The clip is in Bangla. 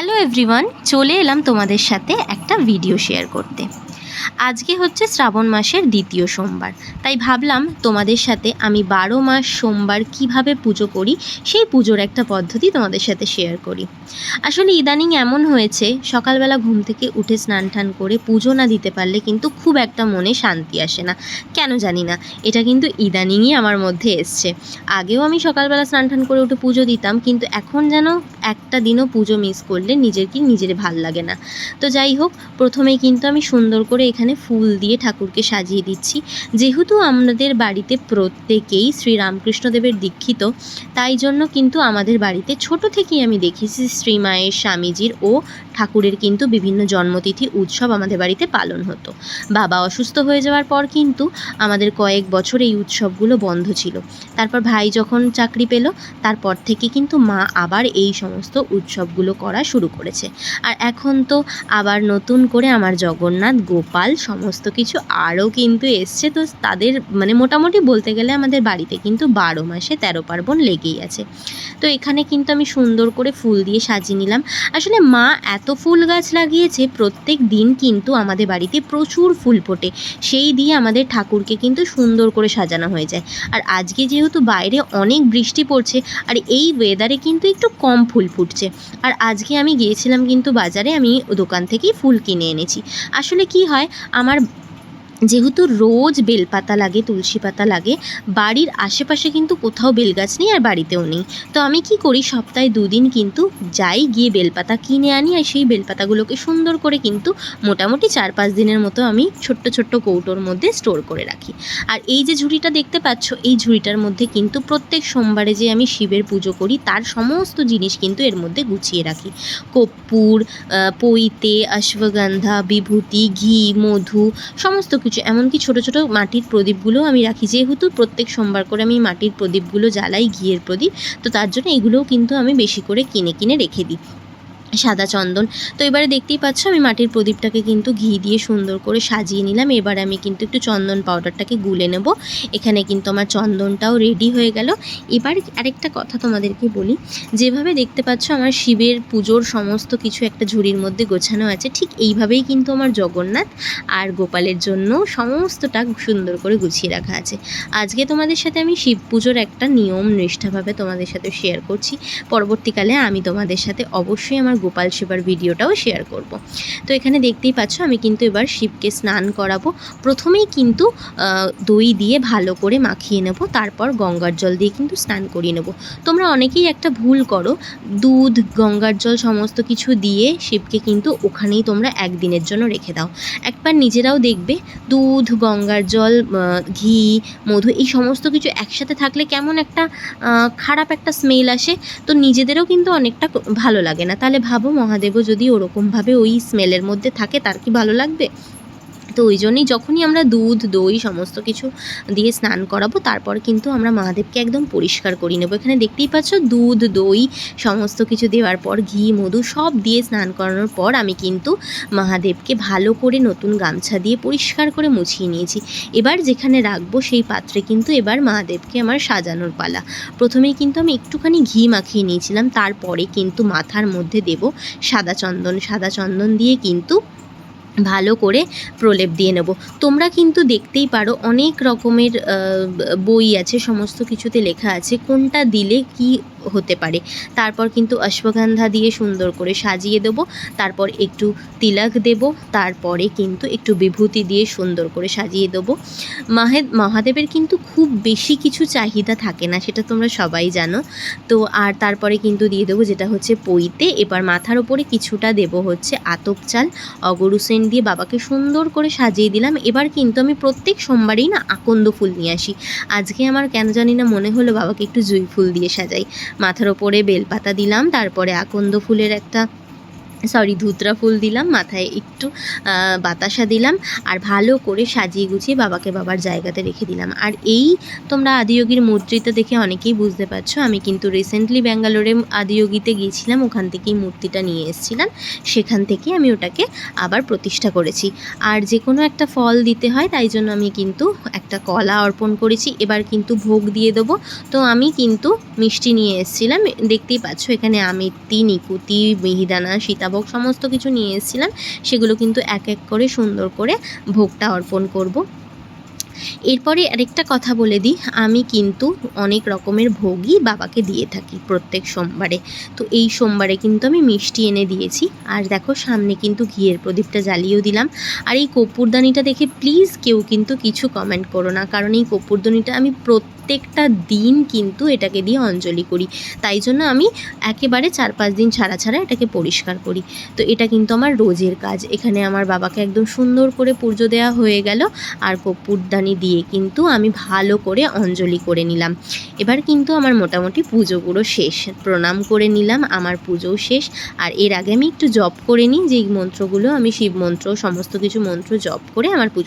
হ্যালো এভরিওয়ান, চলে এলাম তোমাদের সাথে একটা ভিডিও শেয়ার করতে। আজকে হচ্ছে শ্রাবণ মাসের দ্বিতীয় সোমবার, তাই ভাবলাম তোমাদের সাথে আমি 12 মাস সোমবার কিভাবে পুজো করি সেই পুজোর একটা পদ্ধতি তোমাদের সাথে শেয়ার করি। আসলে ইদানিং এমন হয়েছে, সকালবেলা ঘুম থেকে উঠে স্নান টান করে পুজো না দিতে পারলে কিন্তু খুব একটা মনে শান্তি আসে না, কেন জানি না। এটা কিন্তু ইদানিংই আমার মধ্যে এসছে। আগেও আমি সকালবেলা স্নান টান করে উঠে পুজো দিতাম, কিন্তু এখন যেন একটা দিনও পুজো মিস করলে নিজের ভাল লাগে না। তো যাই হোক, প্রথমেই কিন্তু আমি সুন্দর করে এখানে ফুল দিয়ে ঠাকুরকে সাজিয়ে দিচ্ছি। যেহেতু আমাদের বাড়িতে প্রত্যেকেই শ্রীরামকৃষ্ণদেবের দীক্ষিত, তাই জন্য কিন্তু আমাদের বাড়িতে ছোট থেকেই আমি দেখেছি শ্রীমায়ের, স্বামীজির ও ঠাকুরের কিন্তু বিভিন্ন জন্মতিথি উৎসব আমাদের বাড়িতে পালন হতো। বাবা অসুস্থ হয়ে যাওয়ার পর কিন্তু আমাদের কয়েক বছর এই উৎসবগুলো বন্ধ ছিল। তারপর ভাই যখন চাকরি পেল, তারপর থেকে কিন্তু মা আবার এই সমস্ত উৎসবগুলো করা শুরু করেছে। আর এখন তো আবার নতুন করে আমার জগন্নাথ, গোপাল সমস্ত কিছু আরও কিন্তু এসছে। তো তাদের মোটামুটি বলতে গেলে আমাদের বাড়িতে কিন্তু 12 মাসে 13 পার্বণ লেগেই আছে। তো এখানে কিন্তু আমি সুন্দর করে ফুল দিয়ে সাজিয়ে নিলাম। আসলে মা এত ফুল গাছ লাগিয়েছে, প্রত্যেক দিন কিন্তু আমাদের বাড়িতে প্রচুর ফুল ফোটে, সেই দিয়ে আমাদের ঠাকুরকে কিন্তু সুন্দর করে সাজানো হয়ে যায়। আর আজকে যেহেতু বাইরে অনেক বৃষ্টি পড়ছে, আর এই ওয়েদারে কিন্তু একটু কম ফুল ফুটছে। আর আজকে আমি গিয়েছিলাম কিন্তু বাজারে, আমি দোকান থেকেই ফুল কিনে এনেছি। আসলে কি হয়, আমার যেহেতু রোজ বেলপাতা লাগে, তুলসী পাতা লাগে, বাড়ির আশেপাশে কিন্তু কোথাও বেলগাছ নেই আর বাড়িতেও নেই। তো আমি কি করি, সপ্তাহে 2 দিন কিন্তু যাই, গিয়ে বেলপাতা কিনে আনি, আর সেই বেলপাতাগুলোকে সুন্দর করে কিন্তু মোটামুটি 4-5 দিনের মতো আমি ছোট্ট ছোট্ট কৌটোর মধ্যে স্টোর করে রাখি। আর এই যে ঝুড়িটা দেখতে পাচ্ছ, এই ঝুড়িটার মধ্যে কিন্তু প্রত্যেক সোমবারে যে আমি শিবের পুজো করি তার সমস্ত জিনিস কিন্তু এর মধ্যে গুছিয়ে রাখি। কর্পূর, পৈতে, অশ্বগন্ধা, বিভূতি, ঘি, মধু, সমস্ত কিছু, এমনকি ছোটো ছোটো মাটির প্রদীপগুলোও আমি রাখি। যেহেতু প্রত্যেক সোমবার করে আমি মাটির প্রদীপগুলো জ্বালাই, ঘিয়ের প্রদীপ, তো তার জন্য এগুলোও কিন্তু আমি বেশি করে কিনে কিনে রেখে দিই। সাদা চন্দন, তো এবারে দেখতেই পাচ্ছ আমি মাটির প্রদীপটাকে কিন্তু ঘি দিয়ে সুন্দর করে সাজিয়ে নিলাম। এবারে আমি কিন্তু একটু চন্দন পাউডারটাকে গুলে নেব। এখানে কিন্তু আমার চন্দনটাও রেডি হয়ে গেল। এবার আরেকটা কথা তোমাদেরকে বলি, যেভাবে দেখতে পাচ্ছ আমার শিবের পুজোর সমস্ত কিছু একটা ঝুড়ির মধ্যে গোছানো আছে, ঠিক এইভাবেই কিন্তু আমার জগন্নাথ আর গোপালের জন্য সমস্তটা সুন্দর করে গুছিয়ে রাখা আছে। আজকে তোমাদের সাথে আমি শিব পুজোর একটা নিয়ম নিষ্ঠাভাবে তোমাদের সাথে শেয়ার করছি। পরবর্তীকালে আমি তোমাদের সাথে অবশ্যই আমার গোপাল সেবার ভিডিওটাও শেয়ার করব। তো এখানে দেখতেই পাচ্ছ আমি কিন্তু এবার শিবকে স্নান করাবো। প্রথমেই কিন্তু দই দিয়ে ভালো করে মাখিয়ে নেব, তারপর গঙ্গার জল দিয়ে কিন্তু স্নান করিয়ে নেব। তোমরা অনেকেই একটা ভুল করো, দুধ, গঙ্গার জল সমস্ত কিছু দিয়ে শিবকে কিন্তু ওখানেই তোমরা একদিনের জন্য রেখে দাও। একবার নিজেরাও দেখবে, দুধ, গঙ্গার জল, ঘি, মধু, এই সমস্ত কিছু একসাথে থাকলে কেমন একটা খারাপ একটা স্মেল আসে। তো নিজেদেরও কিন্তু অনেকটা ভালো লাগে না। তাহলে ভাবো, মহাদেবও যদি ওরকমভাবে ওই স্মেলের মধ্যে থাকে, তার কি ভালো লাগবে? তো ওই জন্যই যখনই আমরা দুধ, দই সমস্ত কিছু দিয়ে স্নান করাবো, তারপর কিন্তু আমরা মহাদেবকে একদম পরিষ্কার করে নেবো। এখানে দেখতেই পাচ্ছ দুধ, দই সমস্ত কিছু দেওয়ার পর, ঘি, মধু সব দিয়ে স্নান করানোর পর আমি কিন্তু মহাদেবকে ভালো করে নতুন গামছা দিয়ে পরিষ্কার করে মুছিয়ে নিয়েছি। এবার যেখানে রাখবো সেই পাত্রে কিন্তু এবার মহাদেবকে আমার সাজানোর পালা। প্রথমেই কিন্তু আমি একটুখানি ঘি মাখিয়ে নিয়েছিলাম, তারপরে কিন্তু মাথার মধ্যে দেব সাদা চন্দন। সাদা চন্দন দিয়ে কিন্তু ভালো করে প্রলেপ দিয়ে নেব। তোমরা কিন্তু দেখতেই পারো অনেক রকমের বই আছে, সমস্ত কিছুতে লেখা আছে কোনটা দিলে কি হতে পারে। তারপর কিন্তু অশ্বগন্ধা দিয়ে সুন্দর করে সাজিয়ে দেবো, তারপর একটু তিলক দেব, তারপরে কিন্তু একটু বিভূতি দিয়ে সুন্দর করে সাজিয়ে দেবো। মহাদেবের কিন্তু খুব বেশি কিছু চাহিদা থাকে না, সেটা তোমরা সবাই জানো। তো আর তারপরে কিন্তু দিয়ে দেবো যেটা হচ্ছে পৈতে। এবার মাথার ওপরে কিছুটা দেব হচ্ছে আতপ চাল, অগরু সেন্ট দিয়ে বাবাকে সুন্দর করে সাজিয়ে দিলাম। এবার কিন্তু আমি প্রত্যেক সোমবারই না আকন্দ ফুল নিয়ে আসি। আজকে আমার কেন জানি না মনে হলো বাবাকে একটু জুঁই ফুল দিয়ে সাজাই। মাথার ওপরে বেলপাতা দিলাম, তারপরে আকন্দ ফুলের একটা ধুতরা ফুল দিলাম, মাথায় একটু বাতাসা দিলাম, আর ভালো করে সাজিয়ে গুছিয়ে বাবাকে বাবার জায়গাতে রেখে দিলাম। আর এই তোমরা আদিয়োগীর মূর্তিটা দেখে অনেকেই বুঝতে পারছো, আমি কিন্তু রিসেন্টলি ব্যাঙ্গালোরে আদিয়োগীতে গিয়েছিলাম, ওখান থেকেই মূর্তিটা নিয়ে এসেছিলাম, সেখান থেকে আমি ওটাকে আবার প্রতিষ্ঠা করেছি। আর যে কোনো একটা ফল দিতে হয়, তাই জন্য আমি কিন্তু একটা কলা অর্পণ করেছি। এবার কিন্তু ভোগ দিয়ে দেবো। তো আমি কিন্তু মিষ্টি নিয়ে এসেছিলাম, দেখতেই পাচ্ছ এখানে আমিত্তি, নিকুতি, মিহিদানা, সীতাভোগ সমস্ত কিছু নিয়ে এসেছিলাম। সেগুলো কিন্তু এক এক করে সুন্দর করে ভোগটা অর্পণ করব। এরপরে আরেকটা কথা বলে দিই, আমি কিন্তু অনেক রকমের ভোগই বাবাকে দিয়ে থাকি প্রত্যেক সোমবারে। তো এই সোমবারে কিন্তু আমি মিষ্টি এনে দিয়েছি। আর দেখো সামনে কিন্তু ঘিয়ের প্রদীপটা জ্বালিয়েও দিলাম। আর এই কর্পূরদানিটা দেখে প্লিজ কেউ কিন্তু কিছু কমেন্ট করো না, কারণ এই কর্পূরদানিটা আমি প্রত্যেকটা দিন কিন্তু এটাকে দিয়ে অঞ্জলি করি, তাই জন্য আমি একেবারে 4-5 দিন ছাড়া ছাড়া এটাকে পরিষ্কার করি। তো এটা কিন্তু আমার রোজের কাজ। এখানে আমার বাবাকে একদম সুন্দর করে পুজো দেওয়া হয়ে গেল, আর কর্পূরদানি দিয়ে কিন্তু আমি ভালো করে অঞ্জলি করে নিলাম। এবার কিন্তু আমার মোটামুটি পুজোগুলো শেষ, প্রণাম করে নিলাম, আমার পুজোও শেষ। আর এর আগে আমি একটু জপ করে নিই, যেই মন্ত্রগুলো আমি শিব মন্ত্র সমস্ত কিছু মন্ত্র জপ করে আমার পুজো